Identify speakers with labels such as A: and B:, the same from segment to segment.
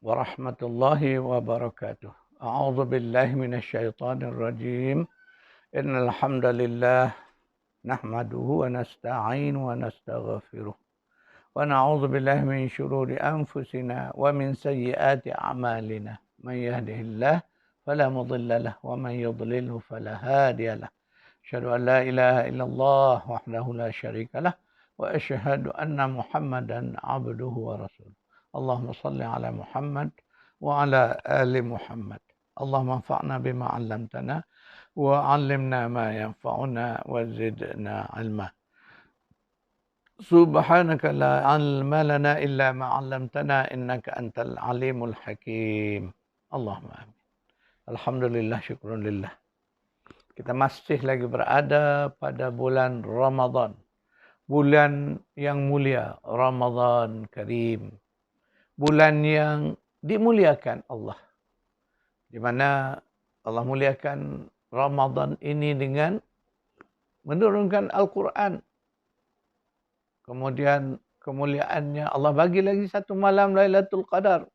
A: warahmatullahi wabarakatuh. A'udzu billahi minasyaitonir rajim. Innal hamdalillah nahmaduhu wa nasta'inu wa nastaghfiruh. Wa na'udzu billahi min syururi anfusina wa min sayyiati a'malina. Man yahdihillahu fala mudilla lahu wa man yudlilhu fala hadiya lahu. Asyhadu an la ilaha illallah wahdahu la syarika lah wa asyhadu anna Muhammadan abduhu wa rasuluh. Allahumma salli ala Muhammad wa ala ali Muhammad. Allahumma anfa'na bima 'allamtana wa 'allimna ma yanfa'una wa zidna 'ilma. Subhanaka la 'ilma lana illa ma 'allamtana innaka antal alimul hakim. Allahumma amin. Alhamdulillah, syukrun lillah. Kita masih lagi berada pada bulan Ramadan. Bulan yang mulia, Ramadan Karim. Bulan yang dimuliakan Allah. Di mana Allah muliakan Ramadan ini dengan menurunkan Al-Quran. Kemudian kemuliaannya Allah bagi lagi satu malam Lailatul Qadar.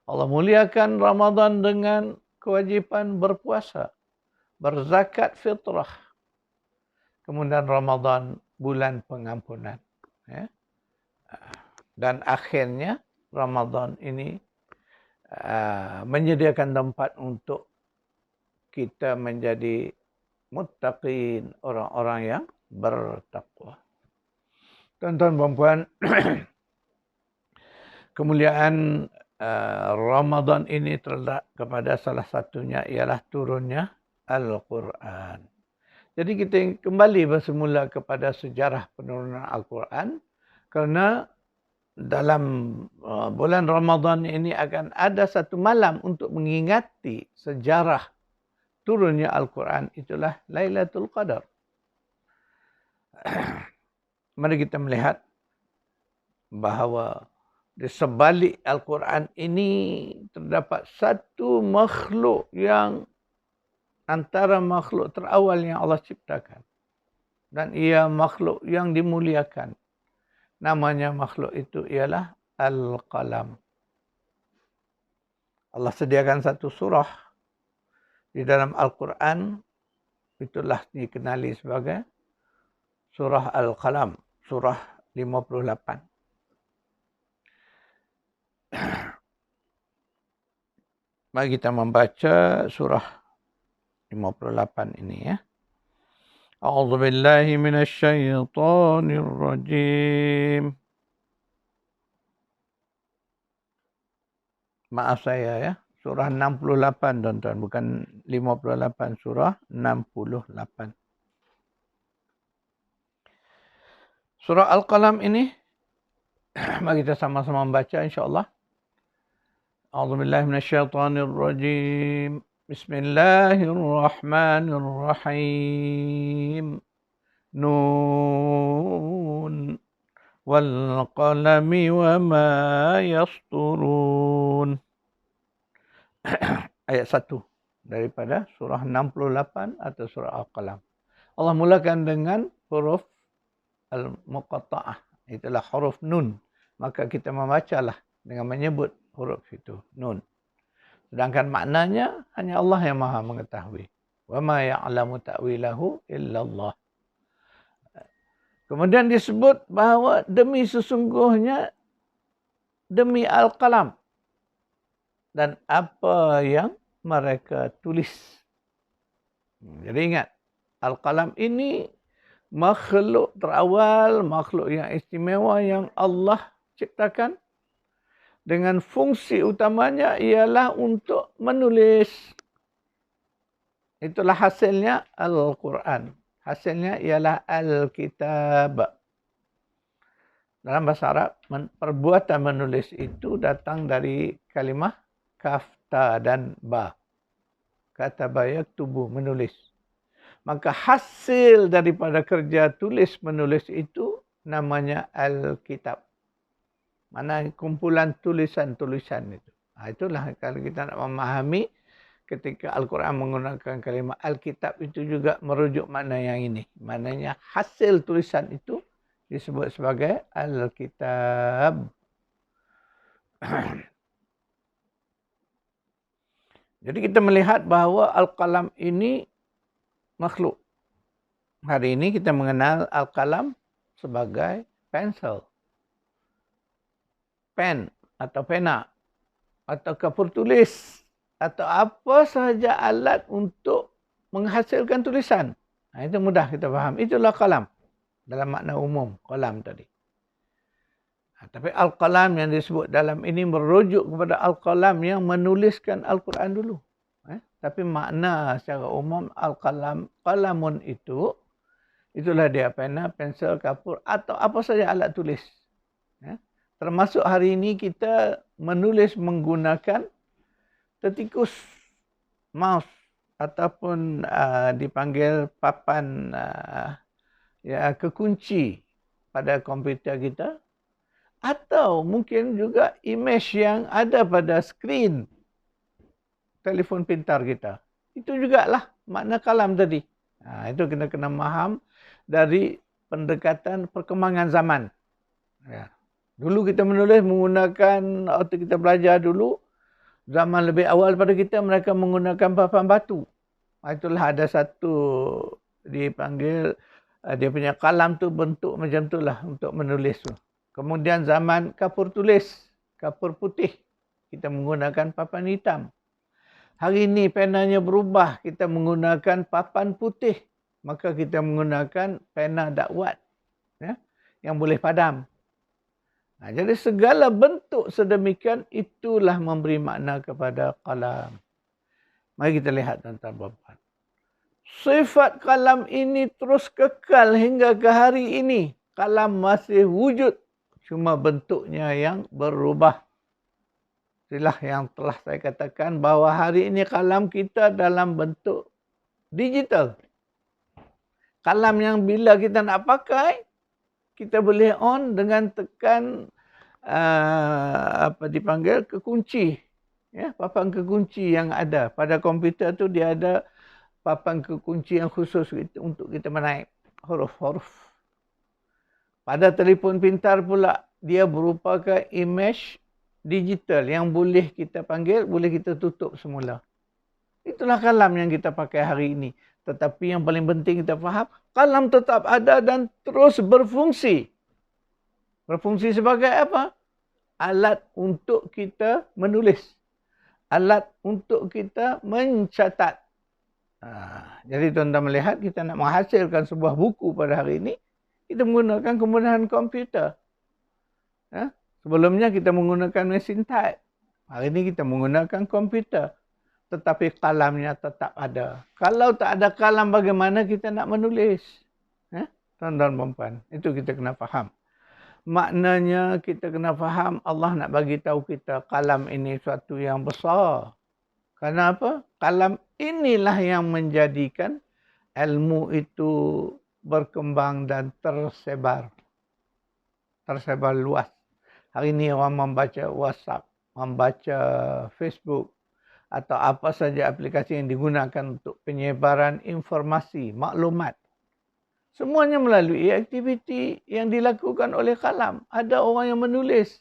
A: Allah muliakan Ramadan dengan kewajipan berpuasa, berzakat fitrah. Kemudian Ramadan bulan pengampunan. Ya. Dan akhirnya Ramadan ini menyediakan tempat untuk kita menjadi muttaqin, orang-orang yang bertakwa. Tuan-tuan dan puan, kemuliaan Ramadan ini terletak kepada salah satunya ialah turunnya Al-Quran. Jadi kita kembali bersemula kepada sejarah penurunan Al-Quran kerana dalam bulan Ramadan ini akan ada satu malam untuk mengingati sejarah turunnya Al-Quran, itulah Lailatul Qadar. Mari kita melihat bahawa di sebalik Al-Quran ini terdapat satu makhluk yang antara makhluk terawal yang Allah ciptakan. Dan ia makhluk yang dimuliakan. Namanya makhluk itu ialah Al-Qalam. Allah sediakan satu surah di dalam Al-Quran. Itulah dikenali sebagai surah Al-Qalam. Surah 58. Mari kita membaca surah 58 ini ya. A'udzu billahi minasyaitonir rajim. Maaf saya ya. Surah 68 tuan-tuan, bukan 58, surah 68. Surah Al-Qalam ini mari kita sama-sama membaca insya-Allah. A'udzu billahi minasyaitonir rajim. Bismillahirrahmanirrahim. Nun wal qalami wa ma yasturun. Ayat 1 daripada surah 68 atau surah Al-Qalam. Allah mulakan dengan huruf al-muqatta'ah. Itulah huruf nun. Maka kita membacalah dengan menyebut huruf itu, nun. Sedangkan maknanya hanya Allah yang Maha mengetahui. Wa ma ya'lamu ta'wilahu illallah. Kemudian disebut bahawa demi sesungguhnya, demi Al-Qalam. Dan apa yang mereka tulis. Jadi ingat, Al-Qalam ini makhluk terawal, makhluk yang istimewa yang Allah ciptakan. Dengan fungsi utamanya ialah untuk menulis. Itulah hasilnya Al-Quran. Hasilnya ialah Al-Kitab. Dalam bahasa Arab, perbuatan menulis itu datang dari kalimah kaf, ta dan ba. Kataba yaktubu, menulis. Maka hasil daripada kerja tulis menulis itu namanya Al-Kitab. Mana kumpulan tulisan-tulisan itu. Itulah kalau kita nak memahami ketika Al-Quran menggunakan kalimah Al-Kitab itu juga merujuk makna yang ini. Maknanya hasil tulisan itu disebut sebagai Al-Kitab. Jadi kita melihat bahawa Al-Qalam ini makhluk. Hari ini kita mengenal Al-Qalam sebagai pensel, pen atau pena, atau kapur tulis, atau apa sahaja alat untuk menghasilkan tulisan. Itu mudah kita faham. Itulah qalam dalam makna umum, qalam tadi. Tapi Al-Qalam yang disebut dalam ini merujuk kepada Al-Qalam yang menuliskan Al-Quran dulu. Tapi makna secara umum Al-Qalam, qalamun itulah dia pena, pensel, kapur atau apa saja alat tulis. Termasuk hari ini kita menulis menggunakan tetikus, mouse ataupun dipanggil papan kekunci pada komputer kita. Atau mungkin juga image yang ada pada skrin telefon pintar kita. Itu jugalah makna kalam tadi. Itu kita kena faham dari pendekatan perkembangan zaman. Dulu kita menulis menggunakan, waktu kita belajar dulu, zaman lebih awal pada kita, mereka menggunakan papan batu. Itulah ada satu dipanggil, dia punya kalam tu bentuk macam tu lah untuk menulis tu. Kemudian zaman kapur tulis, kapur putih, kita menggunakan papan hitam. Hari ini penanya berubah, kita menggunakan papan putih. Maka kita menggunakan pena dakwat yang boleh padam. Jadi segala bentuk sedemikian itulah memberi makna kepada qalam. Mari kita lihat tuan-tuan puan. Sifat qalam ini terus kekal hingga ke hari ini. Qalam masih wujud. Cuma bentuknya yang berubah. Itulah yang telah saya katakan bahawa hari ini qalam kita dalam bentuk digital. Qalam yang bila kita nak pakai, kita boleh on dengan tekan dipanggil kekunci. Papan kekunci yang ada. Pada komputer tu dia ada papan kekunci yang khusus untuk kita menaik huruf-huruf. Pada telefon pintar pula, dia merupakan image digital yang boleh kita panggil, boleh kita tutup semula. Itulah kalam yang kita pakai hari ini. Tetapi yang paling penting kita faham, kalam tetap ada dan terus berfungsi. Berfungsi sebagai apa? Alat untuk kita menulis. Alat untuk kita mencatat. Jadi tuan-tuan melihat, kita nak menghasilkan sebuah buku pada hari ini, kita menggunakan kemudahan komputer. Sebelumnya kita menggunakan mesin type. Hari ini kita menggunakan komputer. Tetapi kalamnya tetap ada. Kalau tak ada kalam, bagaimana kita nak menulis? Tuan-tuan dan puan, itu kita kena faham. Maknanya kita kena faham Allah nak bagi tahu kita kalam ini suatu yang besar. Kenapa? Kalam inilah yang menjadikan ilmu itu berkembang dan tersebar. Tersebar luas. Hari ini orang membaca WhatsApp, membaca Facebook atau apa saja aplikasi yang digunakan untuk penyebaran informasi, maklumat. Semuanya melalui aktiviti yang dilakukan oleh kalam. Ada orang yang menulis.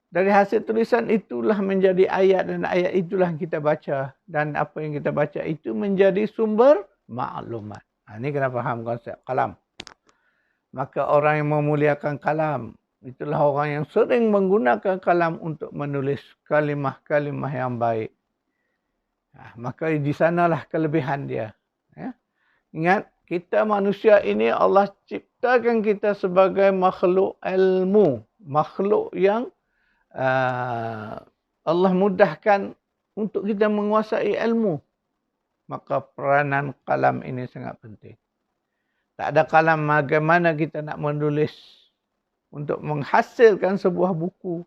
A: Dari hasil tulisan itulah menjadi ayat dan ayat itulah yang kita baca. Dan apa yang kita baca itu menjadi sumber maklumat. Ini kena faham konsep kalam. Maka orang yang memuliakan kalam, itulah orang yang sering menggunakan kalam untuk menulis kalimah-kalimah yang baik. Maka di sanalah kelebihan dia. Ingat, kita manusia ini Allah ciptakan kita sebagai makhluk ilmu. Makhluk yang Allah mudahkan untuk kita menguasai ilmu. Maka peranan kalam ini sangat penting. Tak ada kalam, bagaimana kita nak menulis untuk menghasilkan sebuah buku.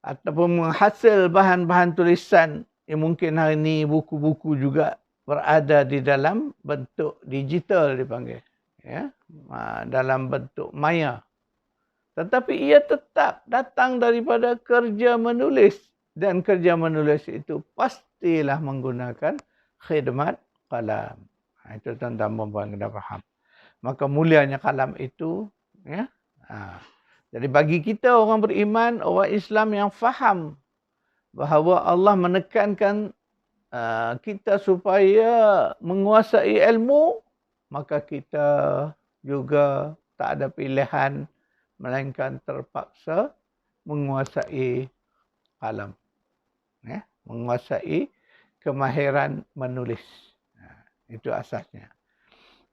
A: Ataupun menghasil bahan-bahan tulisan yang mungkin hari ini buku-buku juga berada di dalam bentuk digital dipanggil. Dalam bentuk maya. Tetapi ia tetap datang daripada kerja menulis. Dan kerja menulis itu pastilah menggunakan khidmat kalam. Itu tuan-tuan puan kena faham. Maka mulianya kalam itu. Jadi bagi kita orang beriman, orang Islam yang faham bahawa Allah menekankan kita supaya menguasai ilmu, maka kita juga tak ada pilihan melainkan terpaksa menguasai kalam. Menguasai kemahiran menulis. Itu asasnya.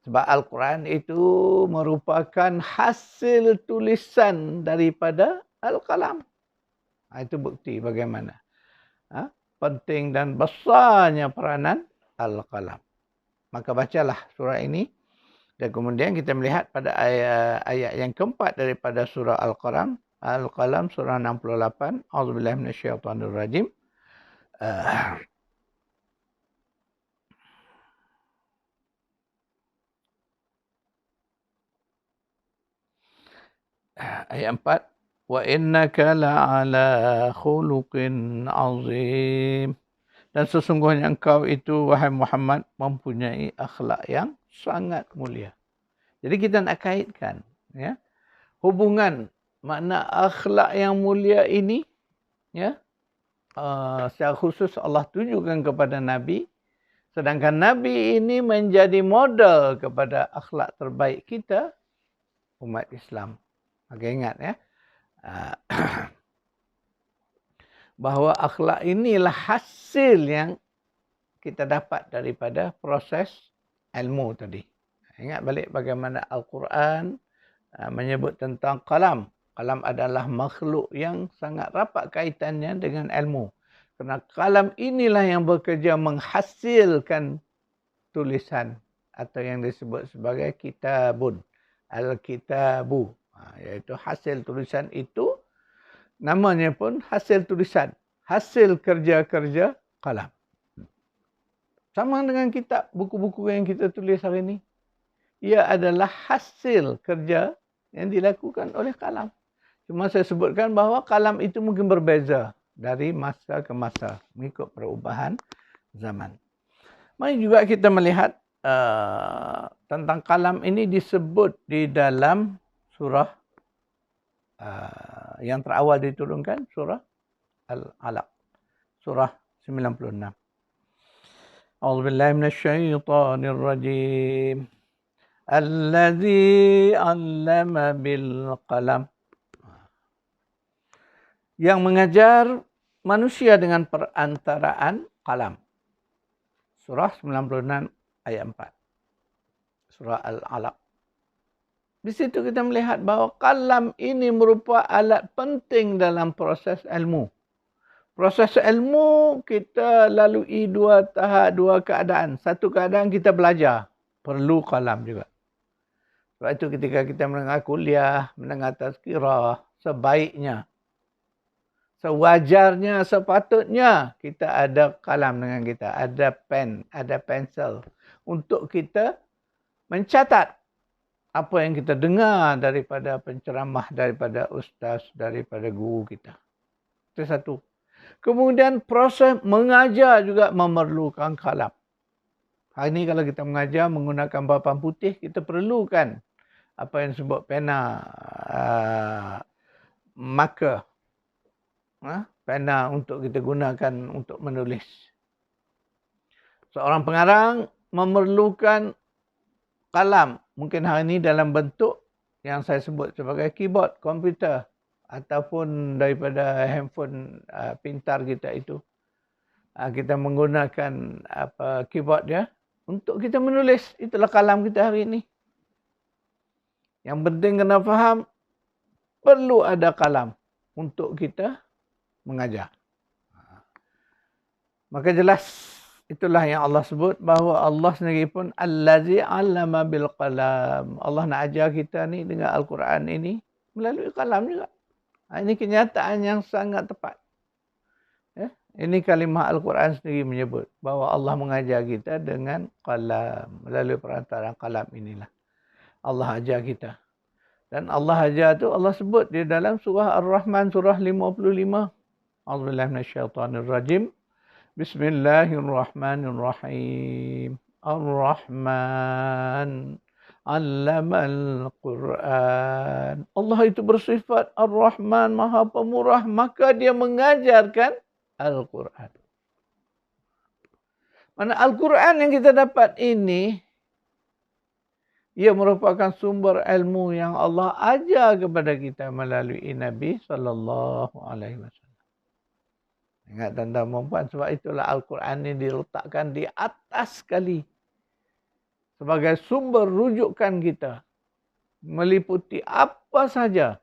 A: Sebab Al-Quran itu merupakan hasil tulisan daripada Al-Qalam. Itu bukti bagaimana penting dan besarnya peranan Al-Qalam. Maka bacalah surah ini. Dan kemudian kita melihat pada ayat yang keempat daripada surah Al-Qalam. Al-Qalam surah 68. A'udzubillahi minasyaitonirrajim. Ayat 4. Wa innaka la'ala khuluqin azim. Dan sesungguhnya engkau itu, wahai Muhammad, mempunyai akhlak yang sangat mulia. Jadi kita nak kaitkan hubungan makna akhlak yang mulia ini secara khusus Allah tunjukkan kepada Nabi. Sedangkan Nabi ini menjadi model kepada akhlak terbaik kita, umat Islam. Maka ingat bahawa akhlak inilah hasil yang kita dapat daripada proses ilmu tadi. Ingat balik bagaimana Al-Quran menyebut tentang kalam. Kalam adalah makhluk yang sangat rapat kaitannya dengan ilmu. Kerana kalam inilah yang bekerja menghasilkan tulisan atau yang disebut sebagai kitabun. Al-kitabu. Iaitu hasil tulisan itu, namanya pun hasil tulisan. Hasil kerja-kerja kalam. Sama dengan kitab, buku-buku yang kita tulis hari ini. Ia adalah hasil kerja yang dilakukan oleh kalam. Cuma saya sebutkan bahawa kalam itu mungkin berbeza dari masa ke masa. Mengikut perubahan zaman. Mari juga kita melihat tentang kalam ini disebut di dalam surah yang terawal diturunkan, surah Al-Alaq. Surah 96. A'udzubillahi minasyaitonirrajim. Allazi 'allama bil qalam. Yang mengajar manusia dengan perantaraan kalam. Surah 96 ayat 4. Surah Al-Alaq. Di situ kita melihat bahawa kalam ini merupakan alat penting dalam proses ilmu. Proses ilmu kita lalui dua keadaan. Satu keadaan kita belajar. Perlu kalam juga. Sebab itu ketika kita mendengar kuliah, mendengar tazkirah, sebaiknya, sewajarnya, sepatutnya kita ada kalam dengan kita. Ada pen, ada pensel. Untuk kita mencatat apa yang kita dengar daripada penceramah, daripada ustaz, daripada guru kita. Itu satu. Kemudian proses mengajar juga memerlukan kalam. Hari ini kalau kita mengajar menggunakan papan putih, kita perlukan apa yang disebut pena, marker. Pena untuk kita gunakan untuk menulis. Seorang pengarang memerlukan kalam. Mungkin hari ini dalam bentuk yang saya sebut sebagai keyboard komputer ataupun daripada handphone pintar kita itu. Kita menggunakan keyboard dia untuk kita menulis. Itulah kalam kita hari ini. Yang penting kena faham, perlu ada kalam untuk kita mengajar. Maka jelas itulah yang Allah sebut bahawa Allah sendiri pun allazi 'allama bil qalam. Allah nak ajar kita ni dengan Al-Quran ini melalui kalam juga. Ini kenyataan yang sangat tepat. Ini kalimah Al-Quran sendiri menyebut bahawa Allah mengajar kita dengan kalam. Melalui perantaraan kalam inilah Allah ajar kita. Dan Allah ajar tu Allah sebut di dalam surah Ar-Rahman surah 55. A'udzubillahi minasyaitonirrajim. Bismillahirrahmanirrahim. Ar-Rahman 'allamal Quran. Allah itu bersifat Ar-Rahman, Maha Pemurah, maka dia mengajarkan Al-Quran. Mana Al-Quran yang kita dapat ini, ia merupakan sumber ilmu yang Allah ajar kepada kita melalui Nabi SAW. Ingat tuan-tuan dan puan, sebab itulah Al-Quran ini diletakkan di atas sekali sebagai sumber rujukan kita. Meliputi apa saja.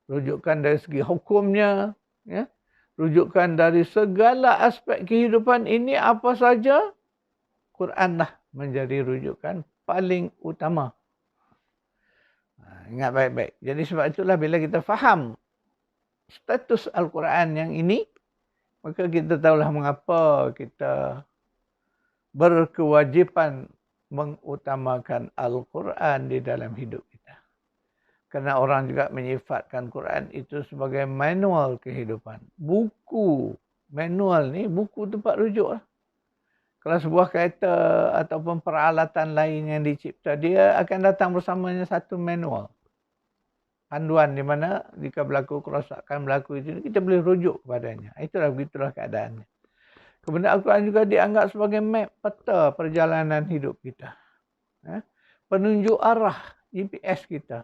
A: Rujukan dari segi hukumnya, ya. Rujukan dari segala aspek kehidupan ini apa saja, Quranlah menjadi rujukan paling utama. Ingat baik-baik. Jadi sebab itulah bila kita faham status Al-Quran yang ini, maka kita tahulah mengapa kita berkewajipan mengutamakan Al-Quran di dalam hidup kita. Kerana orang juga menyifatkan Quran itu sebagai manual kehidupan. Buku. Manual ni buku tempat rujuk lah. Kalau sebuah kereta ataupun peralatan lain yang dicipta, dia akan datang bersamanya satu manual. Panduan di mana jika berlaku kerosakan berlaku itu, kita boleh rujuk kepadanya. Begitulah keadaannya. Kemudian Al-Quran juga dianggap sebagai map, peta perjalanan hidup kita. Penunjuk arah, GPS kita.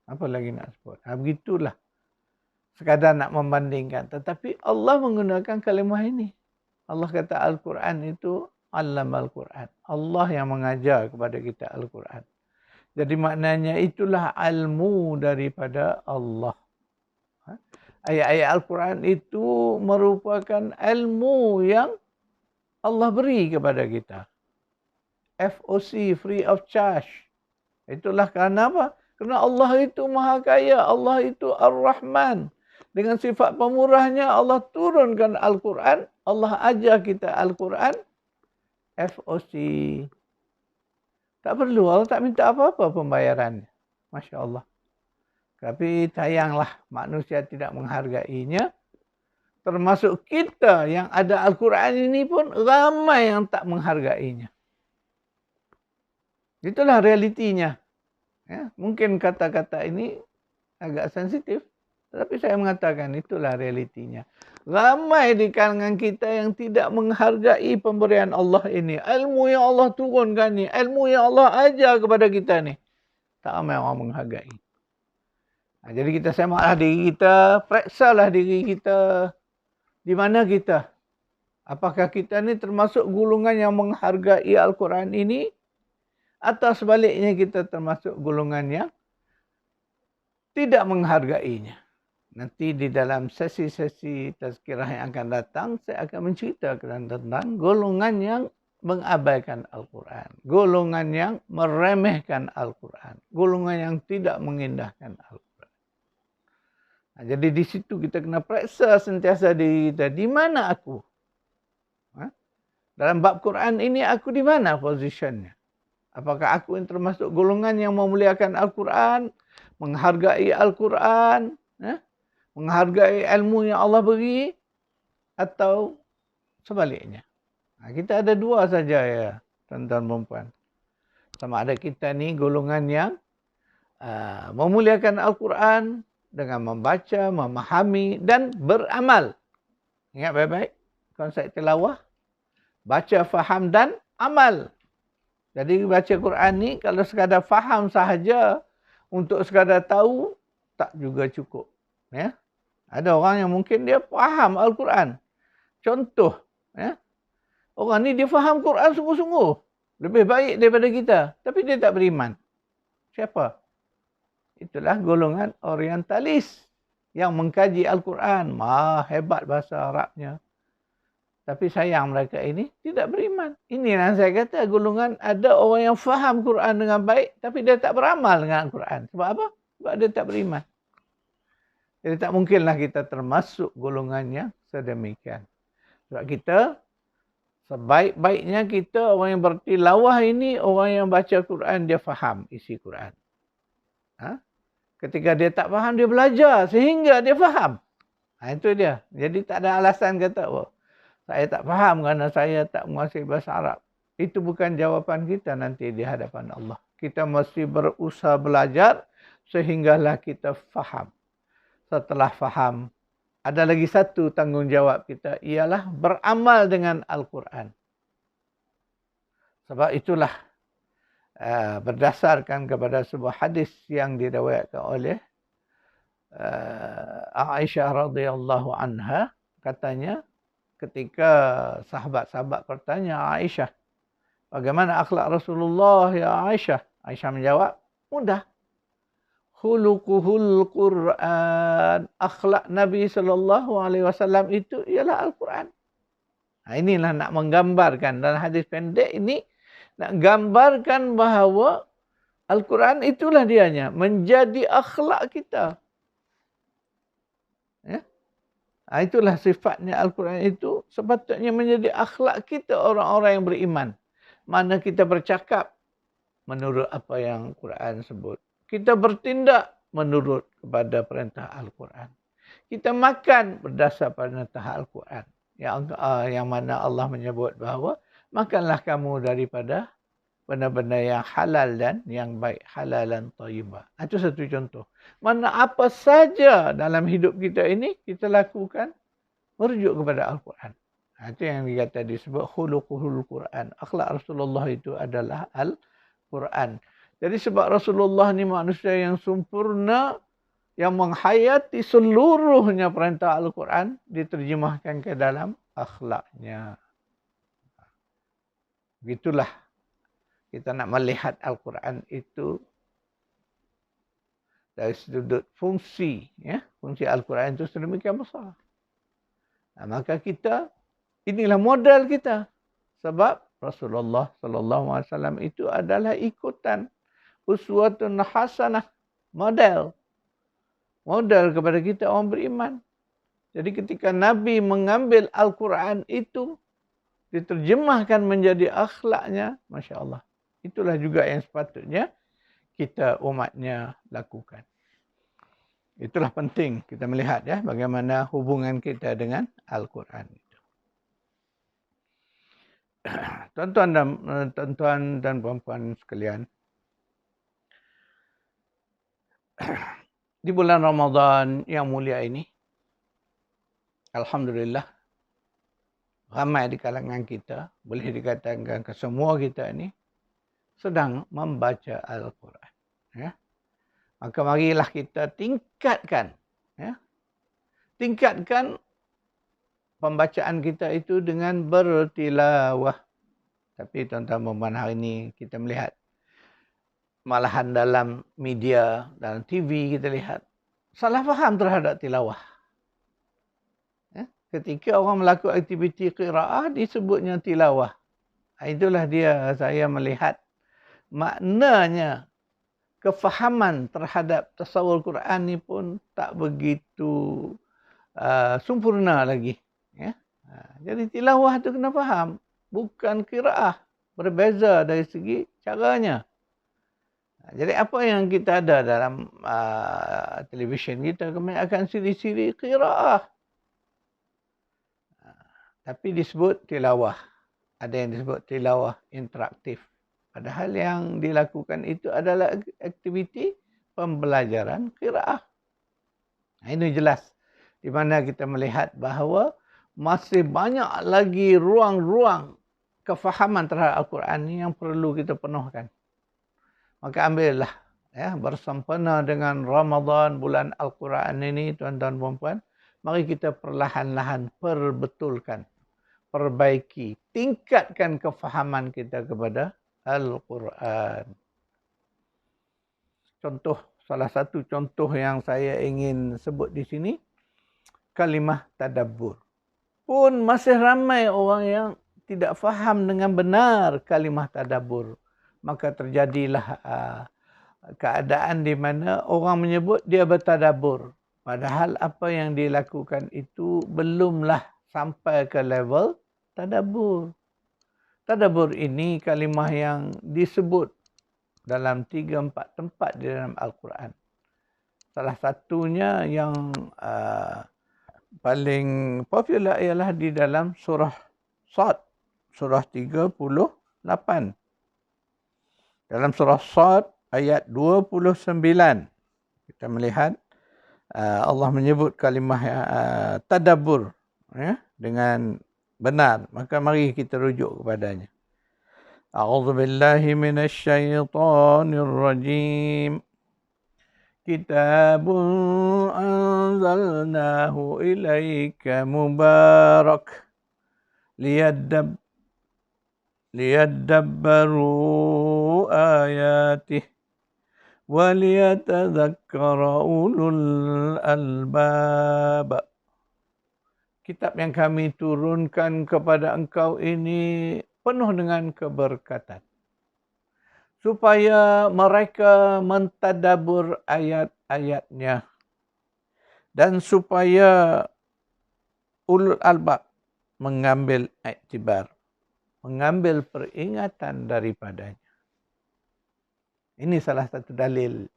A: Apa lagi nak sebut? Begitulah. Sekadar nak membandingkan. Tetapi Allah menggunakan kalimah ini. Allah kata Al-Quran itu Allamal Quran. Allah yang mengajar kepada kita Al-Quran. Jadi maknanya itulah ilmu daripada Allah. Ayat-ayat Al-Quran itu merupakan ilmu yang Allah beri kepada kita. FOC, free of charge. Itulah kerana apa? Kerana Allah itu maha kaya. Allah itu Ar-Rahman. Dengan sifat pemurahnya Allah turunkan Al-Quran. Allah ajar kita Al-Quran. FOC. Tak perlu. Allah tak minta apa-apa pembayarannya. Masya Allah. Tapi sayanglah manusia tidak menghargainya. Termasuk kita yang ada Al-Quran ini pun ramai yang tak menghargainya. Itulah realitinya. Ya, mungkin kata-kata ini agak sensitif. Tetapi saya mengatakan itulah realitinya. Ramai di kalangan kita yang tidak menghargai pemberian Allah ini. Ilmu yang Allah turunkan ni. Ilmu yang Allah ajar kepada kita ni. Tak ramai orang menghargai. Jadi kita semaklah diri kita. Periksalah diri kita. Di mana kita? Apakah kita ni termasuk golongan yang menghargai Al-Quran ini? Atau sebaliknya kita termasuk golongan yang tidak menghargainya. Nanti di dalam sesi-sesi tazkirah yang akan datang, saya akan menceritakan tentang golongan yang mengabaikan Al-Quran. Golongan yang meremehkan Al-Quran. Golongan yang tidak mengindahkan Al-Quran. Jadi di situ kita kena periksa sentiasa diri kita. Di mana aku? Dalam bab Quran ini aku di mana positionnya? Apakah aku yang termasuk golongan yang memuliakan Al-Quran, menghargai Al-Quran, menghargai ilmu yang Allah beri, atau sebaliknya? Kita ada dua saja ya, tuan-tuan dan puan. Sama ada kita ni golongan yang memuliakan Al-Quran dengan membaca, memahami dan beramal. Ingat baik-baik konsep tilawah, baca, faham dan amal. Jadi baca Quran ni kalau sekadar faham sahaja, untuk sekadar tahu, tak juga cukup. Ya? Ada orang yang mungkin dia faham Al-Quran. Contoh, ya? Orang ni dia faham Quran sungguh-sungguh. Lebih baik daripada kita. Tapi dia tak beriman. Siapa? Itulah golongan orientalis yang mengkaji Al-Quran. Hebat bahasa Arabnya. Tapi sayang mereka ini tidak beriman. Inilah saya kata golongan ada orang yang faham Quran dengan baik. Tapi dia tak beramal dengan Al-Quran. Sebab apa? Sebab dia tak beriman. Jadi tak mungkinlah kita termasuk golongan yang sedemikian. Sebab kita, sebaik-baiknya kita orang yang bertilawah ini, orang yang baca Quran, dia faham isi Quran. Ketika dia tak faham, dia belajar sehingga dia faham. Itu dia. Jadi tak ada alasan kata, saya tak faham kerana saya tak menguasai bahasa Arab. Itu bukan jawapan kita nanti di hadapan Allah. Kita mesti berusaha belajar sehinggalah kita faham. Setelah faham, ada lagi satu tanggungjawab kita, ialah beramal dengan Al-Quran. Sebab itulah berdasarkan kepada sebuah hadis yang diriwayatkan oleh Aisyah radhiyallahu anha, katanya ketika sahabat-sahabat bertanya, Aisyah, bagaimana akhlak Rasulullah ya Aisyah? Aisyah menjawab, mudah. Khuluquhul Quran. Akhlak Nabi SAW itu ialah Al-Quran. Inilah nak menggambarkan dalam hadis pendek ini, nak gambarkan bahawa Al-Quran itulah dianya, menjadi akhlak kita. Ya? Itulah sifatnya Al-Quran itu, sepatutnya menjadi akhlak kita orang-orang yang beriman. Mana kita bercakap menurut apa yang Quran sebut. Kita bertindak menurut kepada perintah Al-Quran. Kita makan berdasar perintah Al-Quran. Yang mana Allah menyebut bahawa makanlah kamu daripada benda-benda yang halal dan yang baik. Halalan thayyibah. Itu satu contoh. Mana apa saja dalam hidup kita ini kita lakukan merujuk kepada Al-Quran. Itu yang dikata disebut khuluquhul Quran. Akhlak Rasulullah itu adalah Al-Quran. Jadi sebab Rasulullah ni manusia yang sempurna, yang menghayati seluruhnya perintah Al-Quran, diterjemahkan ke dalam akhlaknya. Begitulah kita nak melihat Al-Quran itu dari sudut fungsi. Ya? Fungsi Al-Quran itu sedemikian besar. Maka kita, inilah modal kita. Sebab Rasulullah SAW itu adalah ikutan. Uswatun hasanah, model kepada kita orang beriman. Jadi ketika Nabi mengambil Al-Quran itu, diterjemahkan menjadi akhlaknya, Masya Allah. Itulah juga yang sepatutnya kita umatnya lakukan. Itulah penting kita melihat ya bagaimana hubungan kita dengan Al-Quran itu. Tuan-tuan dan puan-puan sekalian, di bulan Ramadan yang mulia ini, alhamdulillah, ramai di kalangan kita, boleh dikatakan kesemua kita ini, sedang membaca Al-Quran. Ya. Maka marilah kita tingkatkan pembacaan kita itu dengan bertilawah. Tapi tuan-tuan hari ini kita melihat, malahan dalam media, dalam TV kita lihat, salah faham terhadap tilawah. Ya? Ketika orang melakukan aktiviti qiraah, disebutnya tilawah. Itulah dia saya melihat maknanya, kefahaman terhadap tasawur Quran ni pun tak begitu sempurna lagi. Ya? Jadi tilawah tu kena faham, bukan qiraah. Berbeza dari segi caranya. Jadi apa yang kita ada dalam televisyen kita, kebanyakan siri-siri qiraah. Tapi disebut tilawah. Ada yang disebut tilawah interaktif. Padahal yang dilakukan itu adalah aktiviti pembelajaran qiraah. Ini jelas. Di mana kita melihat bahawa masih banyak lagi ruang-ruang kefahaman terhadap Al-Quran ini yang perlu kita penuhkan. Maka ambillah ya, bersempena dengan Ramadan, bulan Al-Quran ini, tuan-tuan dan puan-puan, mari kita perlahan-lahan perbetulkan, perbaiki, tingkatkan kefahaman kita kepada Al-Quran. Salah satu contoh yang saya ingin sebut di sini, kalimah tadabbur. Pun masih ramai orang yang tidak faham dengan benar kalimah tadabbur. Maka terjadilah keadaan di mana orang menyebut dia bertadabbur. Padahal apa yang dilakukan itu belumlah sampai ke level tadabbur. Tadabbur ini kalimah yang disebut dalam 3-4 tempat di dalam Al-Quran. Salah satunya yang paling popular ialah di dalam surah Sad, surah 38. Dalam surah Sad ayat 29, kita melihat Allah menyebut kalimah tadabbur ya, dengan benar, maka mari kita rujuk kepadanya. A'udzu billahi minasy syaithanir rajim. Kitabun anzalnahu ilaika mubarak liyadabbaru ayatih waliyatadzakkara ulul albab. Kitab yang kami turunkan kepada engkau ini penuh dengan keberkatan, supaya mereka mentadabur ayat-ayatnya dan supaya ulul albab mengambil iktibar, mengambil peringatan daripadanya. Ini salah satu dalil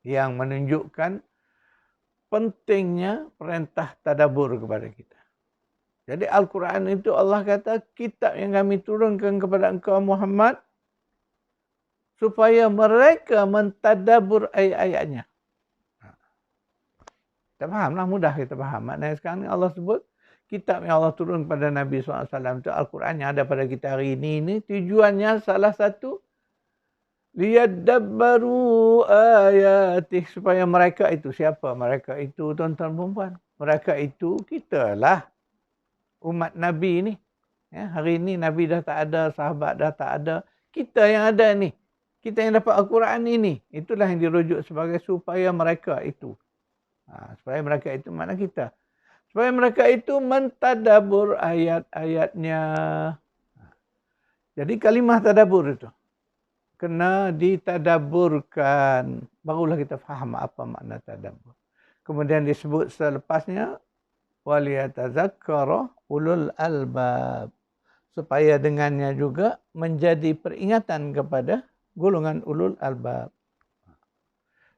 A: yang menunjukkan pentingnya perintah tadabbur kepada kita. Jadi Al-Quran itu Allah kata kitab yang kami turunkan kepada engkau Muhammad supaya mereka mentadabbur ayat-ayatnya. Kita fahamlah, mudah kita faham. Maknanya sekarang ni Allah sebut kitab yang Allah turun kepada Nabi SAW itu Al-Quran yang ada pada kita hari ini tujuannya salah satu liyadabbaru ayatih, supaya mereka itu siapa? Mereka itu tuan-tuan perempuan. Mereka itu kita lah umat Nabi ni. Ya, hari ini Nabi dah tak ada, sahabat dah tak ada. Kita yang ada ni. Kita yang dapat Al-Quran ini. Itulah yang dirujuk sebagai supaya mereka itu. Supaya mereka itu mana kita. Supaya mereka itu mentadabur ayat-ayatnya. Jadi kalimah tadabur itu kena ditadaburkan, barulah kita faham apa makna tadabbur. Kemudian disebut selepasnya waliyatadzakkara ulul albab, supaya dengannya juga menjadi peringatan kepada golongan ulul albab.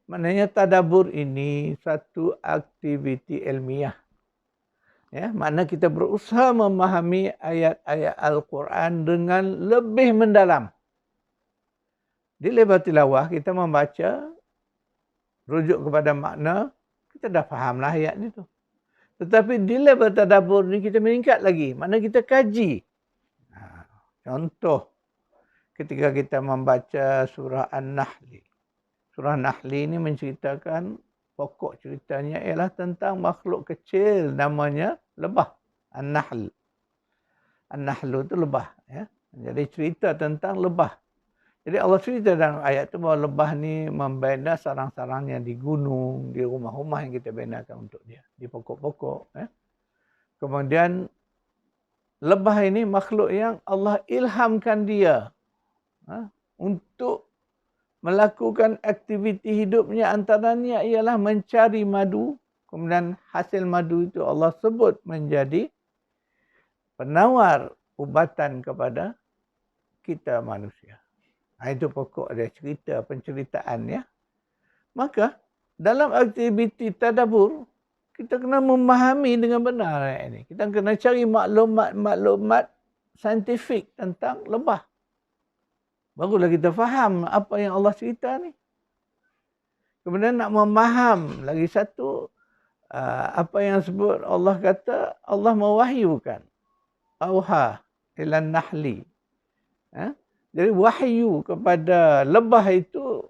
A: Maknanya tadabbur ini satu aktiviti ilmiah. Ya, makna kita berusaha memahami ayat-ayat Al-Quran dengan lebih mendalam. Di level tilawah kita membaca, rujuk kepada makna, kita dah fahamlah ayat ni tu. Tetapi di level tadabbur ni kita meningkat lagi, makna kita kaji. Contoh, ketika kita membaca surah An-Nahl. Surah Nahl ini menceritakan, pokok ceritanya ialah tentang makhluk kecil namanya lebah. An-Nahl. An-Nahl itu lebah. Ya. Jadi cerita tentang lebah. Jadi Allah cerita dalam ayat itu bahawa lebah ni membina sarang-sarangnya di gunung, di rumah-rumah yang kita binakan untuk dia, di pokok-pokok. Kemudian lebah ini makhluk yang Allah ilhamkan dia untuk melakukan aktiviti hidupnya, antaranya ialah mencari madu. Kemudian hasil madu itu Allah sebut menjadi penawar ubatan kepada kita manusia. Itu pokok dia, cerita, penceritaan ya. Maka dalam aktiviti tadabbur, kita kena memahami dengan benar ayat ini. Kita kena cari maklumat saintifik tentang lebah. Barulah kita faham apa yang Allah cerita ni. Kemudian nak memaham lagi satu, apa yang sebut Allah kata, Allah mewahyukan. Auha ilan nahli. Jadi wahyu kepada lebah itu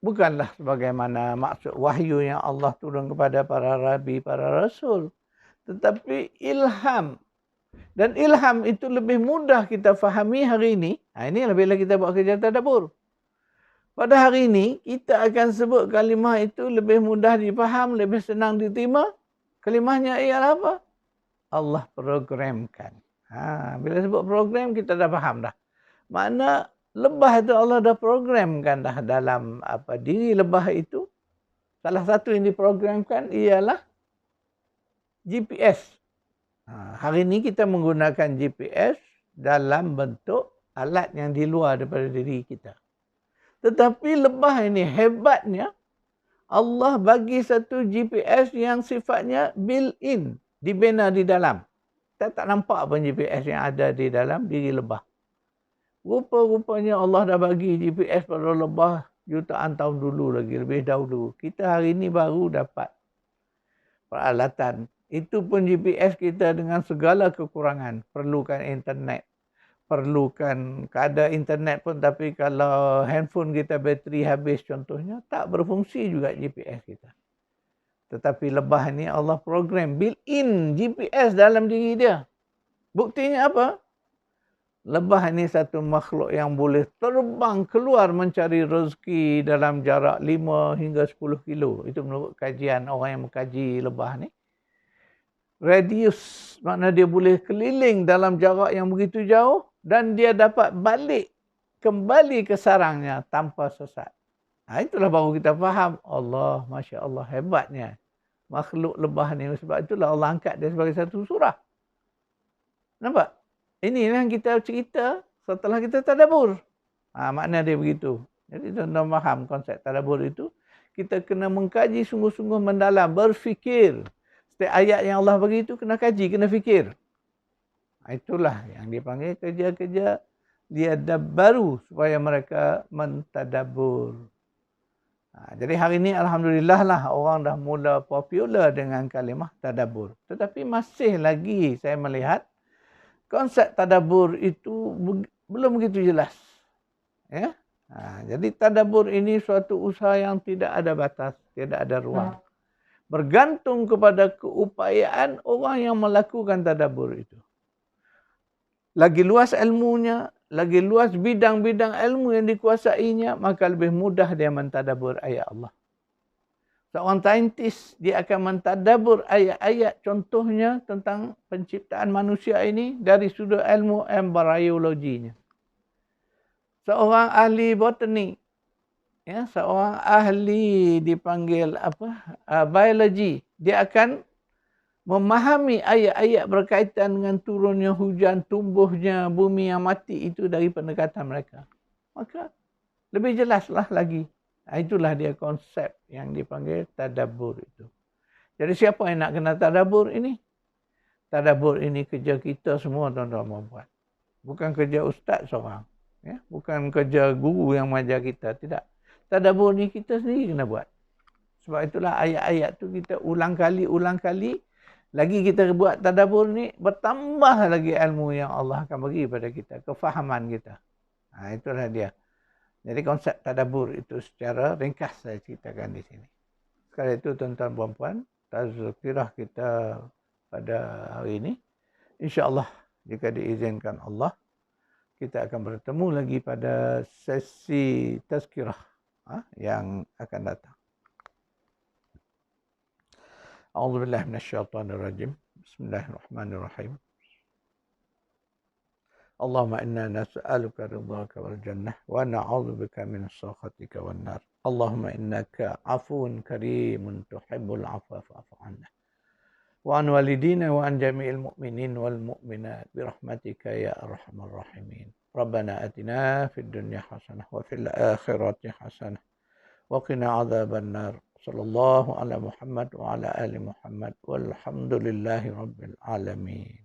A: bukanlah sebagaimana maksud wahyu yang Allah turun kepada para nabi, para rasul. Tetapi ilham. Dan ilham itu lebih mudah kita fahami hari ini. Ini bila kita buat kerja tadabbur. Pada hari ini, kita akan sebut kalimah itu lebih mudah difaham, lebih senang diterima. Kalimahnya ialah apa? Allah programkan. Bila sebut program, kita dah faham dah. Makna lebah itu Allah dah programkan dah dalam diri lebah itu. Salah satu yang diprogramkan ialah GPS. Hari ini kita menggunakan GPS dalam bentuk alat yang di luar daripada diri kita. Tetapi lebah ini hebatnya, Allah bagi satu GPS yang sifatnya built-in, dibina di dalam. Kita tak nampak pun GPS yang ada di dalam diri lebah. Rupa-rupanya Allah dah bagi GPS pada lebah jutaan tahun dulu lagi, lebih dahulu. Kita hari ini baru dapat peralatan. Itu pun GPS kita dengan segala kekurangan. Perlukan internet. Perlukan ada internet pun, tapi kalau handphone kita bateri habis contohnya, tak berfungsi juga GPS kita. Tetapi lebah ni Allah program built-in GPS dalam diri dia. Buktinya apa? Lebah ni satu makhluk yang boleh terbang keluar mencari rezeki dalam jarak 5 hingga 10 kilo. Itu menurut kajian orang yang mengkaji lebah ni. Radius, makna dia boleh keliling dalam jarak yang begitu jauh dan dia dapat balik kembali ke sarangnya tanpa sesat. Itulah baru kita faham. Allah, Masya Allah, hebatnya makhluk lebah ni. Sebab itulah Allah angkat dia sebagai satu surah. Nampak? Ini yang kita cerita setelah kita tadabbur. Makna dia begitu. Jadi tuan-tuan faham konsep tadabbur itu. Kita kena mengkaji sungguh-sungguh mendalam. Berfikir. Setiap ayat yang Allah bagi itu kena kaji, kena fikir. Itulah yang dipanggil kerja-kerja baru supaya mereka mentadabbur. Jadi hari ini Alhamdulillah lah orang dah mula popular dengan kalimah tadabbur. Tetapi masih lagi saya melihat konsep tadabbur itu belum begitu jelas. Ya? Jadi tadabbur ini suatu usaha yang tidak ada batas, tidak ada ruang. Bergantung kepada keupayaan orang yang melakukan tadabbur itu. Lagi luas ilmunya, lagi luas bidang-bidang ilmu yang dikuasainya, maka lebih mudah dia mentadabbur ayat Allah. Seorang saintis, dia akan mentadabbur ayat-ayat contohnya tentang penciptaan manusia ini dari sudut ilmu embryologinya. Seorang ahli botani, ya, seorang ahli dipanggil biologi, dia akan memahami ayat-ayat berkaitan dengan turunnya hujan, tumbuhnya bumi yang mati itu dari pendekatan mereka. Maka lebih jelaslah lagi. Itulah dia konsep yang dipanggil tadabbur itu. Jadi siapa yang nak kena tadabbur ini? Tadabbur ini kerja kita semua tuan-tuan dan puan. Bukan kerja ustaz seorang. Ya? Bukan kerja guru yang mengajar kita. Tidak. Tadabbur ni kita sendiri kena buat. Sebab itulah ayat-ayat tu kita ulang kali. Lagi kita buat tadabbur ni, bertambah lagi ilmu yang Allah akan bagi pada kita. Kefahaman kita. Itulah dia. Jadi konsep tadabbur itu secara ringkas saya ceritakan di sini. Sekali itu tuan-tuan dan puan, tazkirah kita pada hari ini. InsyaAllah jika diizinkan Allah, kita akan bertemu lagi pada sesi tazkirah yang akan datang. A'udzubillahi minasyaitonirrajim. Bismillahirrahmanirrahim. Allahumma inna nas'aluka ridhaka wal jannah wa na'udzubika min sakhatika wan nar. Allahumma innaka 'afuwun karimun tuhibbul 'afwa fa'fu 'anna. Wa an walidina wa an jami'il mu'minin wal mu'minat bi rahmatika ya arhamar rahimin. Rabbana atina fid dunya hasanah wa fil akhirati hasanah wa qina 'adzaban nar. Sallallahu ala Muhammad wa ala ali Muhammad walhamdulillahi rabbil alamin.